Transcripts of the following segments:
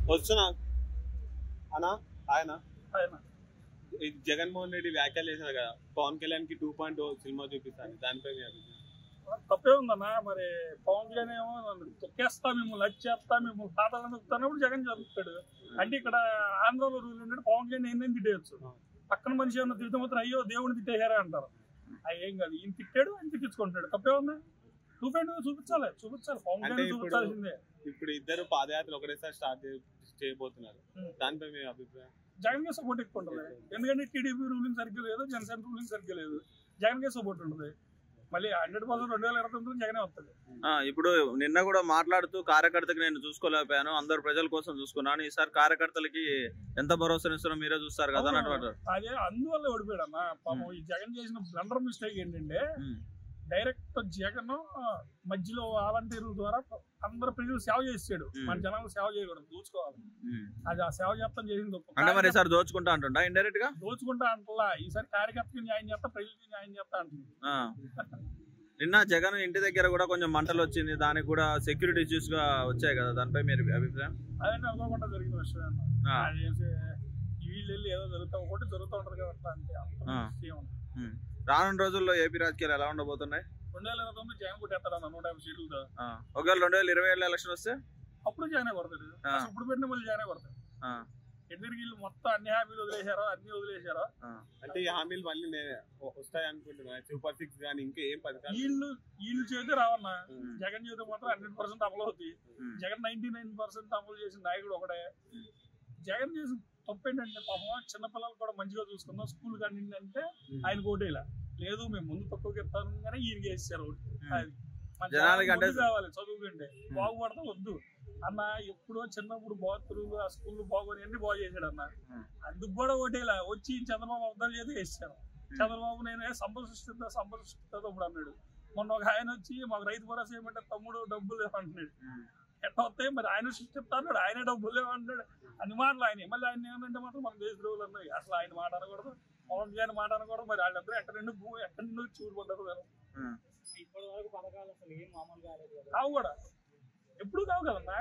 వస్తున్నా అనా ఆయన జగన్మోహన్ రెడ్డి వ్యాఖ్యలు చేశారు కదా, పవన్ కళ్యాణ్ కి 2.0 సినిమా చూపిస్తాను, దానిపై మీ అభిప్రాయం? తప్పే ఉందన్నా. మరి పవన్ కళ్యాణ్ ఏమో తొక్కేస్తా, మిమ్మల్ని వచ్చేస్తా, మిమ్మల్ని పాతాలు నొక్కుతున్నప్పుడు జగన్ చదువుతాడు. అంటే ఇక్కడ ఆంధ్రాలో రూల్ ఉంటే పవన్ కళ్యాణ్ ఏం తిట్టేయచ్చు. పక్కన మనిషి ఏమన్నా తిడితే మాత్రం అయ్యో దేవుడిని తిట్టేశారా అంటారు. అవి ఏం కాదు, ఈయన తిట్టాడు ఆయన తిట్టించుకుంటాడు. తప్పే ఉంది. 2.0 చూపించాలి పవన్ కళ్యాణ్ చూపించాల్సిందే. ఇప్పుడు ఇద్దరు పాదయాత్ర ఒకటేసారి స్టార్ట్ చేయబోతున్నారు, దానిపై మీ అభిప్రాయం? జగన్ కే సపోర్ట్ ఎక్కువ ఉంటుంది. ఎందుకంటే టీడీపీ రూలింగ్ సరిగ్గా లేదు, జనసేన రూలింగ్ సరిగ్గా లేదు. జగన్ కే సపోర్ట్ ఉంటుంది. మళ్ళీ 100% 2029 జగనే వస్తుంది. ఇప్పుడు నిన్న కూడా మాట్లాడుతూ కార్యకర్తకి నేను చూసుకోలేకపోయాను, అందరు ప్రజల కోసం చూసుకున్నాను, ఈసారి కార్యకర్తలకి ఎంత భరోసా ఇస్తారో మీరే చూస్తారు కదా అన్నట్టు. అదే అందువల్ల ఓడిపోయాడు అన్న. పాపం ఈ జగన్ చేసిన బ్లండర్ మిస్టేక్ ఏంటంటే డైరెక్ట్ జగన్ మధ్యలో వాలంటీర్ల ద్వారా అందరు ప్రజలు సేవ చేసాడు. మన జనాలు సేవ చేయకూడదు, దోచుకోవాలి. అది ఆ సేవ చేస్తాం చేసింది. అంటే మరి ఈసారి దోచుకుంటా అంటుంటా, ఇండైరెక్ట్ గా దోచుకుంటా అంటలా. ఈసారి కార్యకర్తకి న్యాయం చేస్తా, ప్రజలకి న్యాయం చేస్తా అంటుంది. నిన్న జగన్ ఇంటి దగ్గర కూడా కొంచెం మంటలు వచ్చింది, దానికి కూడా సెక్యూరిటీ ఇష్యూస్ గా వచ్చాయి కదా, దానిపై మీరు అభిప్రాయం? అదే అనుకోకుండా జరిగిన విషయం. వీళ్ళు వెళ్ళి ఏదో జరుగుతా ఒకటి జరుగుతూ ఉంటది కదా, అట్లా అంటే. రానున్న రోజుల్లో ఏపీ రాజకీయాలు ఎలా ఉండబోతున్నాయి? 2029 జగన్ కొట్టేస్తాడు 150 సీట్లతో. ఒకవేళ 2027 ఎలక్షన్ వస్తే అప్పుడు జగనే కొడతాడు. ఇప్పుడు పెట్టిన మళ్ళీ జగనే కొడతాడు. ఎందుకు వీళ్ళు మొత్తం అన్ని హామీలు వదిలేశారో, అంటే ఈ హామీలు మళ్ళీ వస్తాయి అనుకుంటున్నా. సూపర్ 6 కానీ ఇంకా ఏం పథకాలు వీళ్ళు చేస్తే రావన్నా. జగన్ చేస్తే మాత్రం 100% అమలు అవుతాయి. జగన్ 99% అమలు చేసిన నాయకుడు ఒకటే. జగన్ చేసిన తప్పు ఏంటంటే పాపం చిన్నపిల్లలు కూడా మంచిగా చూసుకుందాం, స్కూల్ కానీ అంటే ఆయన ఓటేలా లేదు, మేము ముందు తక్కువకి ఇస్తాను కానీ ఈయనకి వేసారు. అది కావాలి చదువుకుంటే బాగుపడతా వద్దు అన్న. ఎప్పుడో చిన్నప్పుడు బాత్రూలు ఆ స్కూల్ బాగోని అన్ని బాగు చేశాడు అన్న. అందుకు కూడా ఓటేలా వచ్చి చంద్రబాబు అర్థాలు చేసి వేసారు. చంద్రబాబు నేనే సంపద తమ్ముడు అన్నాడు. మొన్న ఒక ఆయన వచ్చి మాకు రైతు భరోసా ఏమంటే తమ్ముడు డబ్బులు ఏమంటున్నాడు. ఎట్లా వస్తాయి మరి ఆయన సృష్టిస్తాడు, ఆయనే డబ్బులు ఏమంటాడు. అన్ని మాటలు ఆయన. మళ్ళీ ఆయన ఏమంటే మాత్రం మన దేశ ద్రోహులు అన్నాయి. అసలు ఆయన మాట అనకూడదు, పవన్ కళ్యాణ్ మాట అనకూడదు. మరి వాళ్ళందరూ ఎక్కడి నుండి చూడిపోతారు కదా. ఇప్పటి వరకు పథకాలు అసలు ఏం మామూలుగా కావు కూడా, ఎప్పుడు కావు కదన్నా.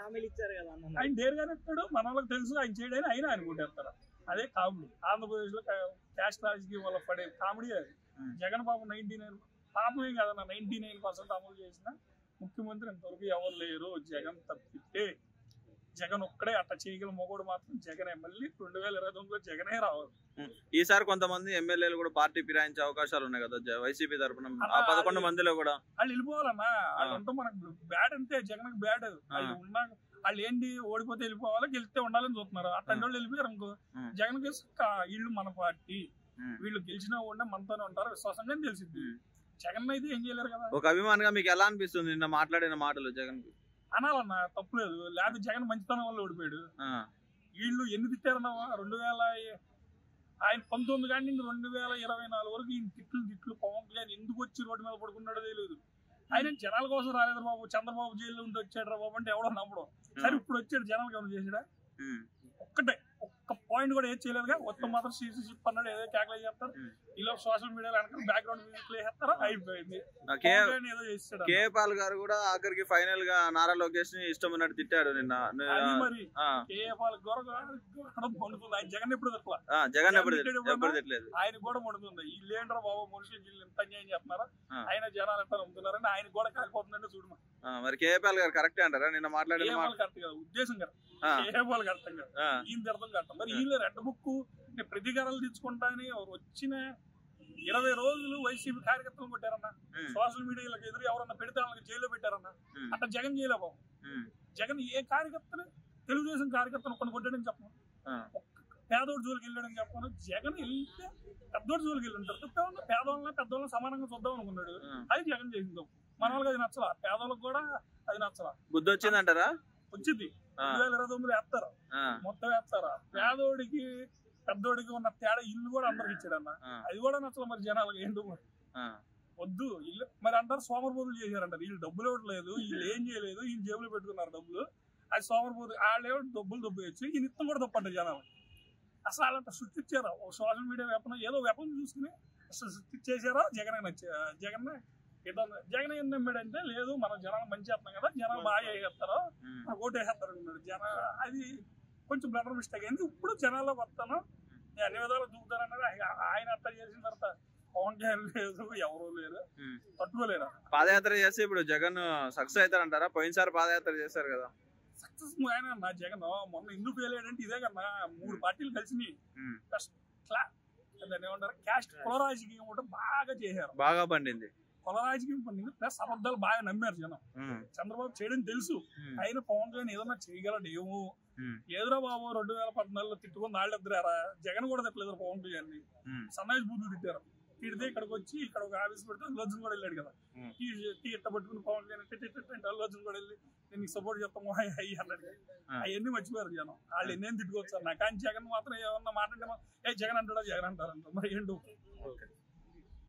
హామీలు ఇచ్చారు కదా ఆయన డేర్గానే ఇస్తాడు. మన వాళ్ళకి తెలుసు ఆయన చేయడని ఆయన కొట్టేస్తారు. అదే కామెడీ. ఆంధ్రప్రదేశ్ లో క్యాస్ట్ రాజకీయం వల్ల పడే కామెడీ అది. జగన్ బాబు 99 పాపమే కదన్నా 99% అమలు చేసిన ముఖ్యమంత్రి ఇంతవరకు ఎవరు లేరు. జగన్ తప్పితే జగన్ ఒక్కడే అట్లా చేయగల మొగోడు మాత్రం జగనే. మళ్ళీ 2029లో జగనే రావాలి. ఈసారి కొంతమంది ఎమ్మెల్యేలు కూడా పార్టీ ఫిరాయించే అవకాశాలు ఉన్నాయి కదా వైసీపీ తరఫున. 11 మందిలో కూడా వాళ్ళు వెళ్ళిపోవాలన్నా. వాళ్ళు ఉంటే మనకు బ్యాడ్ అంతే. జగన్ బ్యాడ్. వాళ్ళు ఉన్నా వాళ్ళు ఏంటి ఓడిపోతే వెళ్ళిపోవాలి, గెలిస్తే ఉండాలని చూస్తున్నారు. అట్లాంటి వాళ్ళు వెళ్ళిపోయారు అనుకో, జగన్ వీళ్ళు మన పార్టీ, వీళ్ళు గెలిచినా కూడా మనతోనే ఉంటారు విశ్వాసంగా తెలిసింది. జగన్ అయితే ఏం చేయలేరు కదా. ఒక అభిమానిగా మీకు ఎలా అనిపిస్తుంది నిన్న మాట్లాడిన మాటలు? జగన్ అనాలన్నా, తప్పులేదు. లేకపోతే జగన్ మంచితనం వల్ల ఓడిపోయాడు. వీళ్ళు ఎన్ని తిట్టారన్నా 2000 ఆయన 19 కానీ 2024 వరకు ఈయన తిట్లు పవన్ కళ్యాణ్ ఎందుకు వచ్చి రోడ్డు మీద పడుకున్నాడో తెలియదు. ఆయన జనాల కోసం రాలేదు బాబు, చంద్రబాబు జైల్లో ఉండి వచ్చాడు రా బాబు అంటే ఎవడో నమ్మడం. సరే ఇప్పుడు వచ్చాడు, జనాలకు ఏమైనా చేసాడా? ఒక్క పాయింట్ కూడా ఏం చేయలేదుగా. మొత్తం మాత్రం సిసిషిప్ అన్నాడు, ఏదో కేకలు చేస్తారు. ఇలా సోషల్ మీడియాలో వెనకాల బ్యాక్గ్రౌండ్ మ్యూజిక్ వేస్తారా, అయిపోయింది. ఏదో చేస్తాడు. కేపాల్ గారు కూడా ఆఖరికి ఫైనల్ గా నారా లోకేష్ ని ఇష్టం ఉన్నట్టు తిట్టాడు నిన్న. మరి కేపాల్ మండుతుంది. ఆయన జగన్ ఎప్పుడు తిట్లా, జగన్ ఎప్పుడు తిట్టలేదు. ఆయన కూడా మండుతుంది. వీళ్ళు ఏంటారా బాబు మనుషులు వీళ్ళు ఇంత అన్యాయం చేస్తున్నారా, ఆయన జనాలు ఎంత నమ్ముతున్నారని ఆయన కూడా కాలిపోతుందంటే చూడమా. మరి కేపాల్ గారు కరెక్టే అంటారా నిన్న మాట్లాడిన? కరెక్ట్ కదా, ఉద్దేశం కదా. కేపాల్ అర్థం కదా, ఈయన అర్థం కరెక్ట్. మరి వీళ్ళు రెడ్ బుక్ ప్రతికారాలు తెచ్చుకుంటాని వచ్చిన 20 రోజులు వైసీపీ కార్యకర్తలు కొట్టారన్న. సోషల్ మీడియాలకు ఎదురు ఎవరన్నా పెడితే వాళ్ళకి జైల్లో పెట్టారన్న. అట్లా జగన్ జైల్లో బాబు. జగన్ ఏ కార్యకర్తలు, తెలుగుదేశం కార్యకర్తలు కొన్ని కొట్టాడని చెప్పను, పేదోడు జోలికి వెళ్ళాడని చెప్పను. జగన్ వెళ్తే పెద్దోడు జోలికి వెళ్ళి ఉంటారు. పేదవాళ్ళని పెద్దవాళ్ళని సమానంగా చూద్దాం అనుకున్నాడు. అది జగన్ చేసింది. మన వాళ్ళకి అది నచ్చలా, పేదవాళ్ళకి కూడా అది నచ్చలా. బుద్ధి వచ్చిందంటారా? వచ్చింది. 2029 వేస్తారు, మొత్తం వేస్తారా. పేదోడికి పెద్దోడికి ఉన్న తేడా ఇల్లు కూడా అందరికి ఇచ్చాడన్న. అది కూడా నచ్చలేదు మరి జనాలకి. ఏంటో వద్దు ఇల్లు మరి అందరు సోమరిపోతులు చేశారంటారు. వీళ్ళు డబ్బులు ఇవ్వట్లేదు, వీళ్ళు ఏం చేయలేదు, వీళ్ళు జేబులో పెట్టుకున్నారు డబ్బులు. అది సోమరిపోతు వాళ్ళేమో డబ్బులు వేయచ్చు, ఈ నిత్యం కూడా తప్పండి జనాలు. అసలు వాళ్ళంతా సృష్టించారా ఒక సోషల్ మీడియా వెపన్, ఏదో వెపన్ చూసుకుని అసలు సృష్టించేసారా. జగన్ ఇతను జగన్ ఏం నమ్మాడంటే లేదు మనం జనాలు మంచి చేస్తున్నాం కదా జనాలు బాగా చేస్తారు మనకు ఓటు వేసేస్తారు అన్నాడు. అది కొంచెం బ్లడర్ మిస్టేక్ అయింది. ఇప్పుడు జనాల్లోకి వస్తాను నేను అన్ని విధాలు దూకుతానన్నారు. ఆయన అట్లా చేసిన తర్వాత పవన్ కళ్యాణ్ లేదు ఎవరూ లేరు తట్టుకోలేరు. పాదయాత్ర చేస్తే ఇప్పుడు జగన్ సక్సెస్ అవుతారంటారా? పోయినసారి పాదయాత్ర చేశారు కదా సక్సెస్ ఆయన నా జగన్ మొన్న ఎందుకు వెళ్ళాడంటే ఇదే కన్నా 3 పార్టీలు కలిసినాయి దాన్ని ఏమంటారు క్యాస్ట్ కుల రాజకీయం కూడా బాగా చేశారు. బాగా పండింది కుల రాజకీయం పండింది. ప్లస్ అబద్ధాలు బాగా నమ్మారు జనం. చంద్రబాబు చేయడం తెలుసు. ఆయన పవన్ కళ్యాణ్ ఏదన్నా చేయగలడు ఏమో ఏదరా బాబు 2014లో తిట్టుకుని వాళ్ళిద్దరారా జగన్ కూడా తిట్టలేదు పవన్ కళ్యాణ్ సన్నాయి బూతులు తిట్టారు. తిడితే ఇక్కడికి వచ్చి ఇక్కడ ఒక ఆఫీస్ పెడితే అల్లు అర్జున్ కూడా వెళ్ళాడు కదా టీ ఇట్ట పట్టుకుని పవన్ కళ్యాణ్ అల్లు అర్జున్ కూడా వెళ్ళి నేను నీకు సపోర్ట్ చేస్తాము అయ్యి అన్నాడు. అవన్నీ మర్చిపోయారు జనం. వాళ్ళు ఎన్నేం తిట్టుకోవచ్చు అన్న కానీ జగన్ మాత్రం ఏమన్నా మాట్లాడే జగన్ అంటాడా జగన్ అంటారంట మరి ఏంటో.